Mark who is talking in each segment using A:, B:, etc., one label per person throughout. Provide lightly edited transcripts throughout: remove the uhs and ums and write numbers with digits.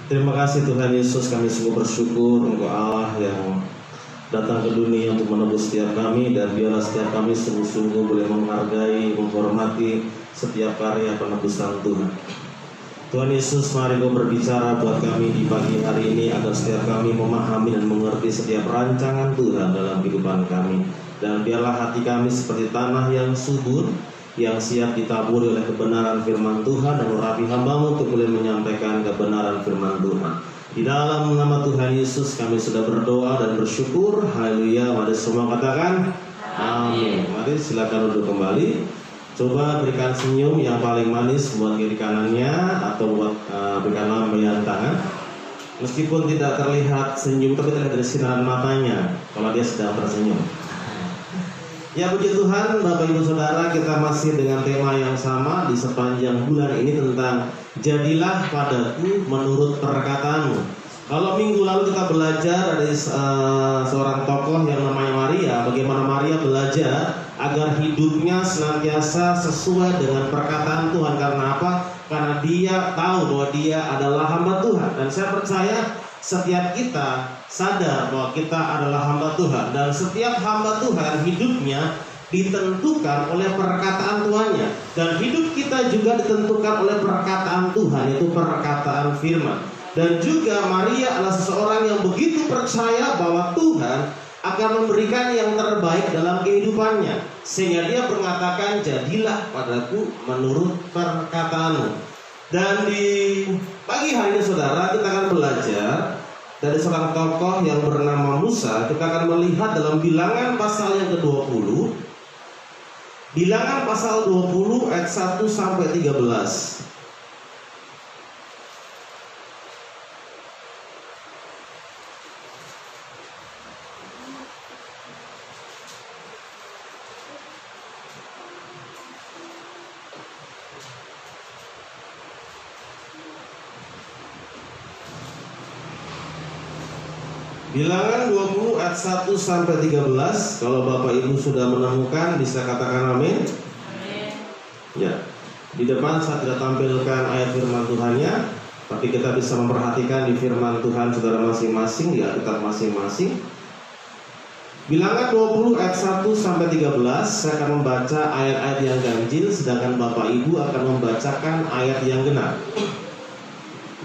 A: Terima kasih Tuhan Yesus, kami sungguh bersyukur Engkau Allah yang datang ke dunia untuk menebus setiap kami, dan biarlah setiap kami sungguh-sungguh boleh menghargai, menghormati setiap karya penebusan Tuhan. Tuhan Yesus, mari Kau berbicara buat kami di pagi hari ini agar setiap kami memahami dan mengerti setiap rancangan Tuhan dalam kehidupan kami. Dan biarlah hati kami seperti tanah yang subur, yang siap ditaburi oleh kebenaran firman Tuhan, dan urapi hamba-Mu untuk boleh menyampaikan kebenaran firman Tuhan. Di dalam nama Tuhan Yesus kami sudah berdoa dan bersyukur. Haleluya. Mari semua katakan amin. Mari silakan duduk kembali. Coba berikan senyum yang paling manis buat kiri kanannya, atau buat berikan lambaian tangan. Meskipun tidak terlihat senyum, tapi terlihat dari sinaran matanya kalau dia sedang tersenyum. Ya, puji Tuhan, Bapak Ibu Saudara, kita masih dengan tema yang sama di sepanjang bulan ini tentang jadilah padaku menurut perkataanmu. Kalau minggu lalu kita belajar dari seorang tokoh yang namanya Maria, bagaimana Maria belajar agar hidupnya senantiasa sesuai dengan perkataan Tuhan. Karena apa? Karena dia tahu bahwa dia adalah hamba Tuhan. Dan saya percaya setiap kita sadar bahwa kita adalah hamba Tuhan, dan setiap hamba Tuhan hidupnya ditentukan oleh perkataan Tuhannya, dan hidup kita juga ditentukan oleh perkataan Tuhan, yaitu perkataan firman. Dan juga Maria adalah seseorang yang begitu percaya bahwa Tuhan akan memberikan yang terbaik dalam kehidupannya, sehingga dia mengatakan jadilah padaku menurut perkataanmu. Dan di pagi hari ini saudara, kita akan belajar dari seorang tokoh yang bernama Musa. Kita akan melihat dalam Bilangan pasal yang ke-20. Bilangan pasal 20 ayat 1 sampai 13. Bilangan 20 ayat 1 sampai 13. Kalau Bapak Ibu sudah menemukan, bisa katakan amin. Amin. Ya. Di depan saya tidak tampilkan ayat firman Tuhannya, tapi kita bisa memperhatikan di firman Tuhan saudara masing-masing, di Alkitab masing-masing. Bilangan 20 ayat 1 sampai 13. Saya akan membaca ayat-ayat yang ganjil, sedangkan Bapak Ibu akan membacakan ayat yang genap.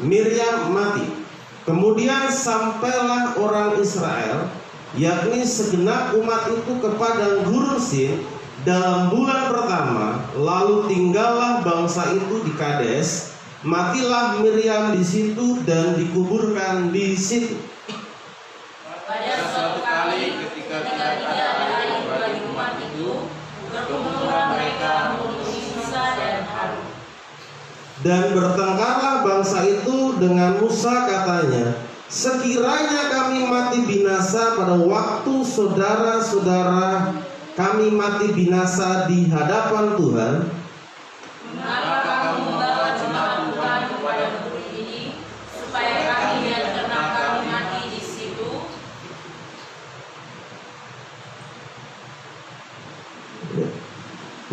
A: Miriam mati. Kemudian sampailah orang Israel, yakni segenap umat itu, ke padang gurun Sin dalam bulan pertama. Lalu tinggallah bangsa itu di Kades. Matilah Miriam di situ dan dikuburkan di situ.
B: Pada suatu kali ketika tidak ada air bagi umat itu, berkumpullah mereka memenuhi Musa dan Harun.
A: Dan bertengkarlah bangsa itu dengan Musa, katanya, sekiranya kami mati binasa pada waktu saudara-saudara kami mati binasa di hadapan Tuhan,
B: maka kamu membawa jemaat Tuhan kepada negeri ini, supaya kami dan ternak kami mati di situ.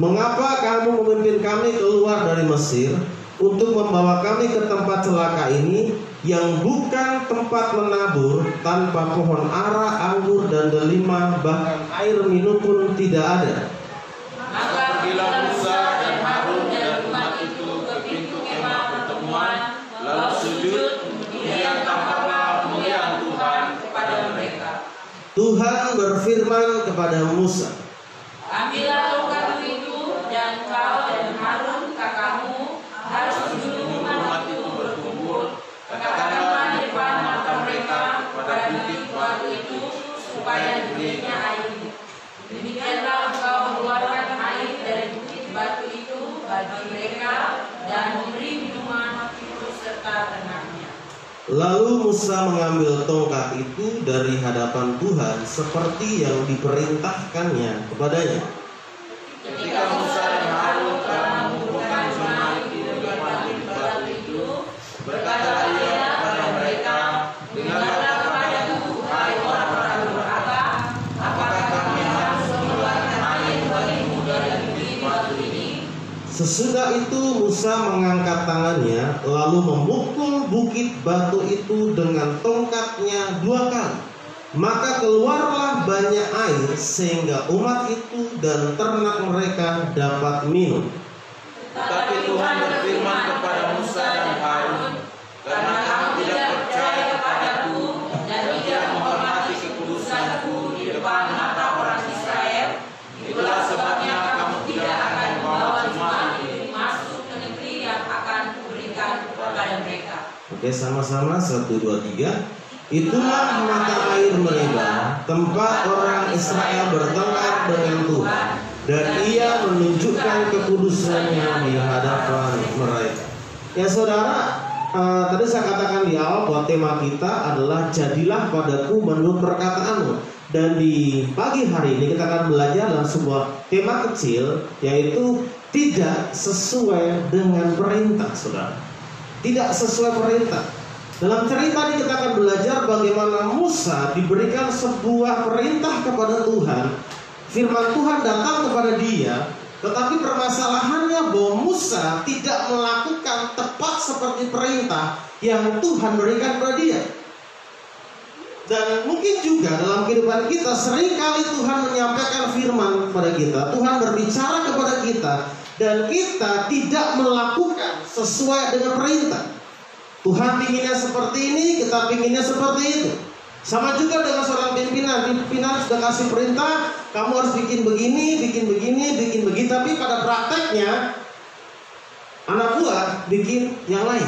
A: Mengapa kamu memimpin kami keluar dari Mesir untuk membawa kami ke tempat celaka ini, yang bukan tempat menabur, tanpa pohon ara, anggur, dan delima, bahkan air minum pun tidak ada?
B: Maka pergilah Musa dan Harun dan umat itu ke pintu kemah pertemuan, lalu sujud, kemudian tampaklah kemuliaan Tuhan kepada mereka.
A: Tuhan berfirman kepada Musa,
B: ambillah tongkatmu itu, dan kau dan Harun kakakmu harus menyuruh umat itu berkumpul. Katakanlah di depan mata mereka pada bukit batu itu, supaya diberinya air. Demikianlah engkau mengeluarkan air dari bukit batu itu bagi mereka, dan memberi minuman itu serta ternaknya.
A: lalu Musa mengambil tongkat itu dari hadapan Tuhan seperti yang diperintahkannya kepadanya.
B: Ketika Musa dan Harun telah mengumpulkan jemaat di depan bukit batu itu, berkatalah ia kepada mereka, dengarlah kepadaku, hai orang-orang durhaka, apakah kami harus mengeluarkan air bagimu dari bukit batu ini?
A: Sesudah itu Musa mengangkat tangannya lalu memukul bukit batu itu dengan tongkatnya 2 kali. Maka keluarlah banyak air sehingga umat itu dan ternak mereka dapat minum.
B: Tetapi Tuhan berfirman kepada Musa dan Harun, karena kamu tidak percaya kepadaku dan tidak menghormati kekudusanku di depan mata orang Israel, itulah sebabnya kamu tidak akan membawa jemaat ini masuk ke negeri yang akan kuberikan kepada mereka.
A: Oke, sama-sama 1, 2, 3. Itulah mata air Meribah, tempat orang Israel bertengkar dengan Tuhan, dan Ia menunjukkan kekudusannya di hadapan mereka. Ya saudara, tadi saya katakan di awal bahwa tema kita adalah jadilah padaku menurut perkataanmu. Dan di pagi hari ini kita akan belajar dalam sebuah tema kecil, yaitu tidak sesuai dengan perintah, saudara. Tidak sesuai perintah. Dalam cerita ini kita akan belajar bagaimana Musa diberikan sebuah perintah kepada Tuhan. Firman Tuhan datang kepada dia, tetapi permasalahannya bahwa Musa tidak melakukan tepat seperti perintah yang Tuhan berikan kepada dia. Dan mungkin juga dalam kehidupan kita seringkali Tuhan menyampaikan firman kepada kita, Tuhan berbicara kepada kita, dan kita tidak melakukan sesuai dengan perintah. Tuhan pinginnya seperti ini, kita pinginnya seperti itu. Sama juga dengan seorang pimpinan sudah kasih perintah, kamu harus bikin begini, bikin begini, bikin begitu. Tapi pada prakteknya anak buah bikin yang lain.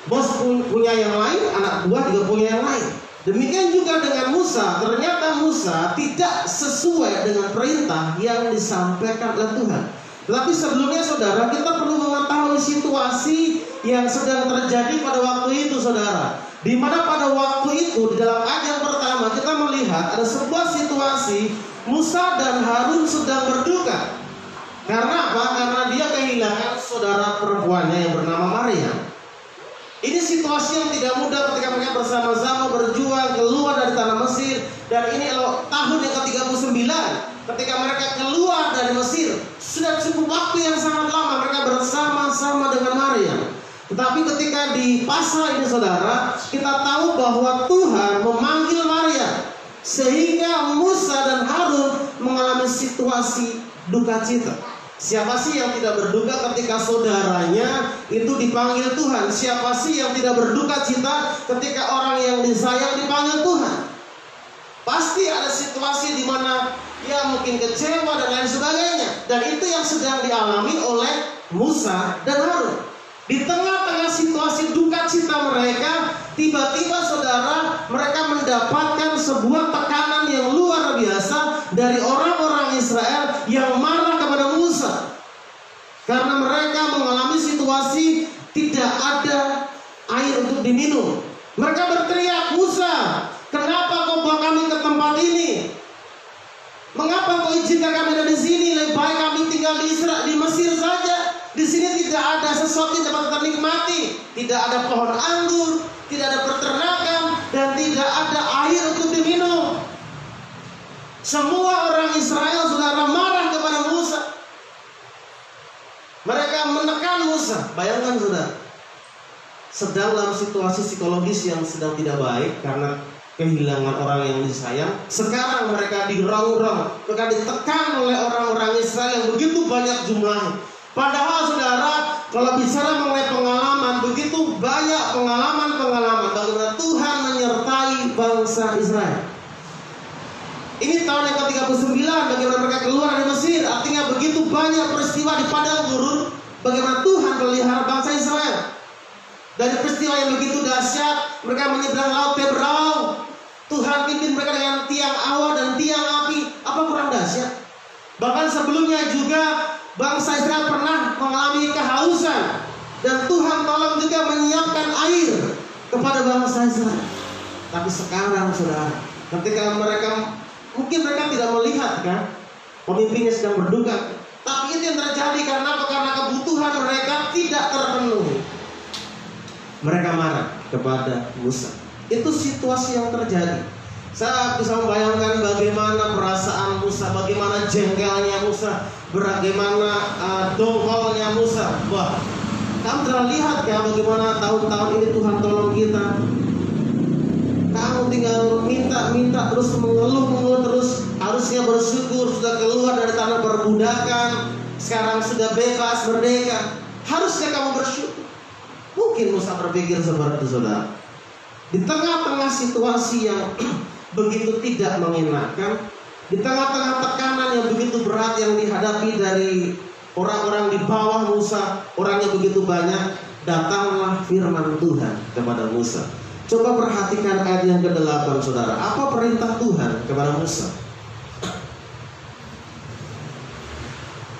A: Bos punya yang lain, anak buah juga punya yang lain. Demikian juga dengan Musa. Ternyata Musa tidak sesuai dengan perintah yang disampaikan oleh Tuhan. Tetapi sebelumnya saudara, kita perlu mengetahui situasi yang sedang terjadi pada waktu itu, saudara. Di mana pada waktu itu, di dalam ayat yang pertama, kita melihat ada sebuah situasi Musa dan Harun sedang berduka. Karena apa? Karena dia kehilangan saudara perempuannya yang bernama Maryam. Ini situasi yang tidak mudah ketika mereka bersama-sama berjuang keluar dari tanah Mesir. Dan ini tahun yang ke-39 ketika mereka keluar dari Mesir. Sudah cukup waktu yang sangat lama mereka bersama-sama dengan Maryam. Tetapi ketika di pasal ini saudara, kita tahu bahwa Tuhan memanggil Maryam, sehingga Musa dan Harun mengalami situasi duka cita. Siapa sih yang tidak berduka ketika saudaranya itu dipanggil Tuhan? Siapa sih yang tidak berduka cita ketika orang yang disayang dipanggil Tuhan? Pasti ada situasi di mana ya mungkin kecewa dan lain sebagainya. Dan itu yang sedang dialami oleh Musa dan Harun. Di tengah-tengah situasi duka cita mereka, tiba-tiba saudara, mereka mendapatkan sebuah tekanan yang luar biasa dari orang-orang Israel yang marah kepada Musa. Karena mereka mengalami situasi tidak ada air untuk diminum. Mereka berteriak, Musa, kenapa kau bawa kami ke tempat ini? Mengapa kau izinkan kami ada di sini? Lebih baik kami tinggal di Mesir saja. Di sini tidak ada sesuatu yang dapat kita nikmati. Tidak ada pohon anggur, tidak ada peternakan, dan tidak ada air untuk diminum. Semua orang Israel saudara marah kepada Musa. Mereka menekan Musa. Bayangkan saudara, sedang dalam situasi psikologis yang sedang tidak baik karena kehilangan orang yang disayang. Sekarang mereka dirang-rang, mereka ditekan oleh orang-orang Israel yang begitu banyak jumlahnya. Padahal saudara, kalau bicara mengenai pengalaman, begitu banyak pengalaman-pengalaman bagaimana Tuhan menyertai bangsa Israel. Ini tahun yang ke-39 bagaimana mereka keluar dari Mesir. Artinya begitu banyak peristiwa di padang gurun bagaimana Tuhan melihara bangsa Israel. Dari peristiwa yang begitu dahsyat, mereka menyeberang laut Tebrau. Tuhan pimpin mereka dengan tiang awa dan tiang api. Apa kurang dahsyat? Bahkan sebelumnya juga bangsa Israel pernah mengalami kehausan, dan Tuhan tolong juga menyiapkan air kepada bangsa Israel. Tapi sekarang saudara, ketika mungkin mereka tidak melihat kan, pemimpinnya sedang berduka. Tapi itu yang terjadi karena apa? Karena kebutuhan mereka tidak terpenuhi. Mereka marah kepada Musa. Itu situasi yang terjadi. Saya bisa membayangkan bagaimana perasaan Musa, bagaimana jengkelnya Musa. bagaimana dongkolnya Musa. Wah, kamu telah lihat ya bagaimana tahun-tahun ini Tuhan tolong kita. Kamu tinggal minta terus, mengeluh terus. Harusnya bersyukur sudah keluar dari tanah perbudakan, sekarang sudah bebas, merdeka. Harusnya kamu bersyukur. Mungkin Musa berpikir seperti itu, saudara. Di tengah-tengah situasi yang begitu tidak mengenakan, di tengah-tengah tekanan yang begitu berat yang dihadapi dari orang-orang di bawah Musa, orangnya begitu banyak, datanglah firman Tuhan kepada Musa. Coba perhatikan ayat yang ke-8, saudara. Apa perintah Tuhan kepada Musa?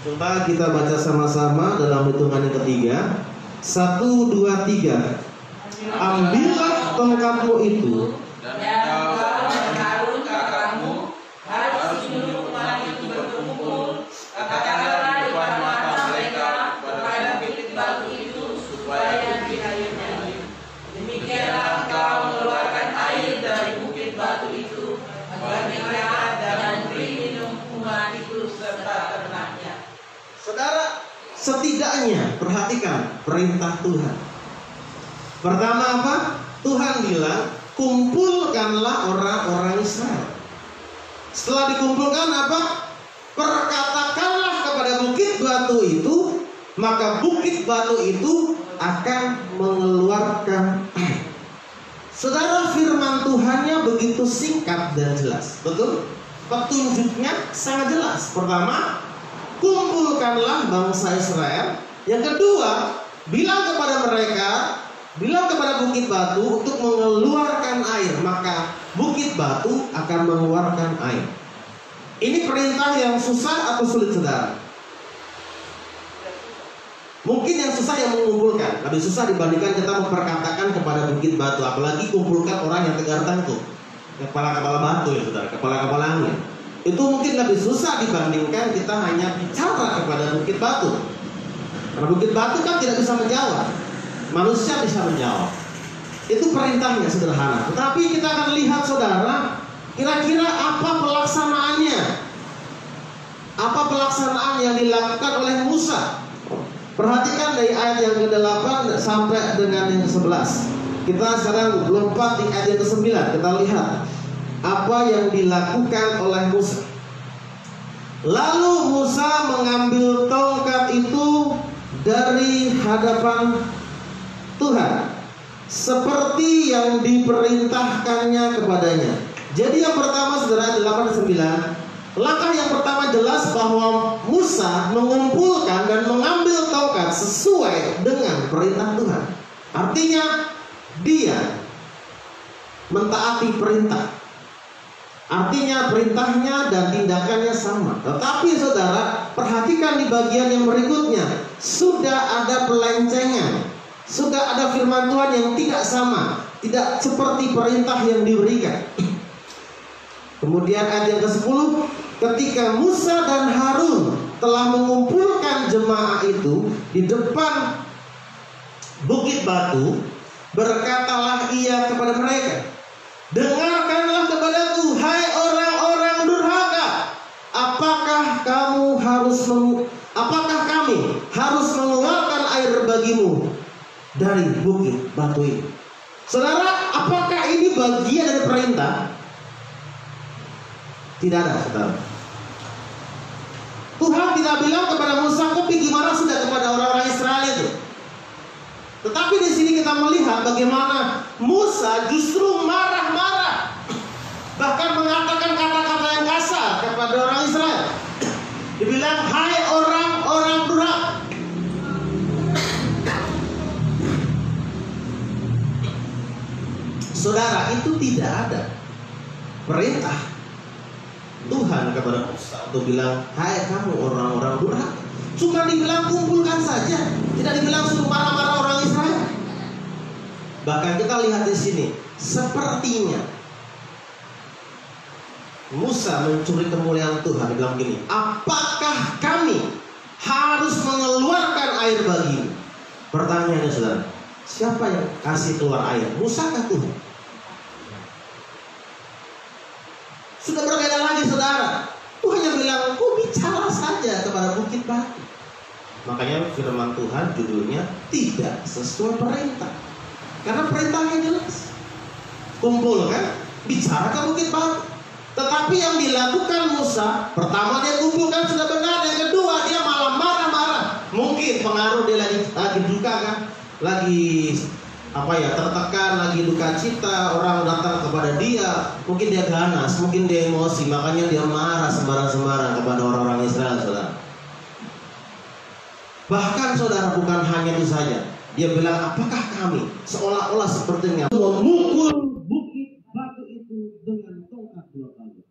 A: Coba kita baca sama-sama dalam hitungan yang ketiga. 1, 2, 3. Ambillah tongkatmu itu,
B: dan kau dan Harun kakakmu harus menunjuk umat itu berkumpul. Katakanlah di depan mata mereka pada bukit batu itu supaya dihayunnya. Demikianlah engkau mengeluarkan air dari bukit batu itu bagi mereka dan beri minum umat itu serta ternaknya.
A: Saudara, setidaknya perhatikan perintah Tuhan. Pertama apa? Tuhan bilang, kumpulkanlah orang-orang Israel. Setelah dikumpulkan apa? Perkatakanlah kepada bukit batu itu, maka bukit batu itu akan mengeluarkan air. Saudara, firman Tuhannya begitu singkat dan jelas. Betul? Petunjuknya sangat jelas. Pertama, kumpulkanlah bangsa Israel. Yang kedua, bilang kepada bukit batu untuk mengeluarkan air, maka bukit batu akan mengeluarkan air. Ini perintah yang susah atau sulit, saudara? Mungkin yang susah yang mengumpulkan, lebih susah dibandingkan kita memperkatakan kepada bukit batu, apalagi kumpulkan orang yang tegar tengkuk, kepala-kepala batu ya saudara, kepala-kepala angin. Itu mungkin lebih susah dibandingkan kita hanya bicara kepada bukit batu. Karena bukit batu kan tidak bisa menjawab, manusia bisa menjawab. Itu perintahnya sederhana. Tetapi kita akan lihat, saudara, kira-kira apa pelaksanaannya. Apa pelaksanaan yang dilakukan oleh Musa? Perhatikan dari ayat yang ke-8 sampai dengan yang ke-11. Kita sekarang lompat di ayat yang ke-9. Kita lihat apa yang dilakukan oleh Musa. Lalu Musa mengambil tongkat itu dari hadapan Tuhan, seperti yang diperintahkannya kepadanya. Jadi yang pertama, saudara, 8 dan 9. Langkah yang pertama jelas bahwa Musa mengumpulkan dan mengambil tongkat sesuai dengan perintah Tuhan. Artinya dia mentaati perintah. Artinya perintahnya dan tindakannya sama. Tetapi saudara, perhatikan di bagian yang berikutnya. Sudah ada pelencengan. Sudah ada firman Tuhan yang tidak sama, tidak seperti perintah yang diberikan. Kemudian ayat yang ke-10, ketika Musa dan Harun telah mengumpulkan jemaah itu di depan bukit batu, berkatalah ia kepada mereka, dengarkanlah kepadaku, hai orang-orang durhaka, apakah kami harus mengeluarkan air bagimu dari bukit batu ini? Saudara, apakah ini bagian dari perintah? Tidak ada, saudara. Tuhan tidak bilang kepada Musa, kau pergi marah sudah kepada orang-orang Israel itu. Tetapi di sini kita melihat bagaimana Musa justru marah-marah, bahkan mengatakan kata-kata yang kasar kepada orang Israel. Dibilang, hai orang-orang durhaka. Saudara, itu tidak ada perintah Tuhan kepada Musa untuk bilang, hai kamu orang-orang durhaka. Cuma dibilang kumpulkan saja, tidak dibilang suruh marah-marah orang Israel. Bahkan kita lihat di sini, sepertinya Musa mencuri kemuliaan Tuhan. Dia bilang gini, apakah kami harus mengeluarkan air bagimu? Pertanyaannya, saudara, siapa yang kasih keluar air? Musa kah Tuhan? Sudah berbeda lagi, saudara. Tuhan yang bilang, kau bicara saja kepada bukit
C: Makanya firman Tuhan judulnya tidak sesuai perintah. Karena perintahnya jelas. Kumpul kan, bicara kan mungkin bagus. Tetapi yang dilakukan Musa, pertama dia kumpulkan sudah benar, yang kedua dia malah marah-marah. Mungkin pengaruh dia lagi duka kan, lagi tertekan, lagi duka cita, orang datang kepada dia, mungkin dia ganas, mungkin dia emosi, makanya dia marah sembarang-sembarang kepada orang-orang Israel, saudara. Bahkan saudara, bukan hanya itu saja, dia bilang, apakah kami seolah-olah sepertinya memukul bukit batu itu dengan tongkat 2 kali.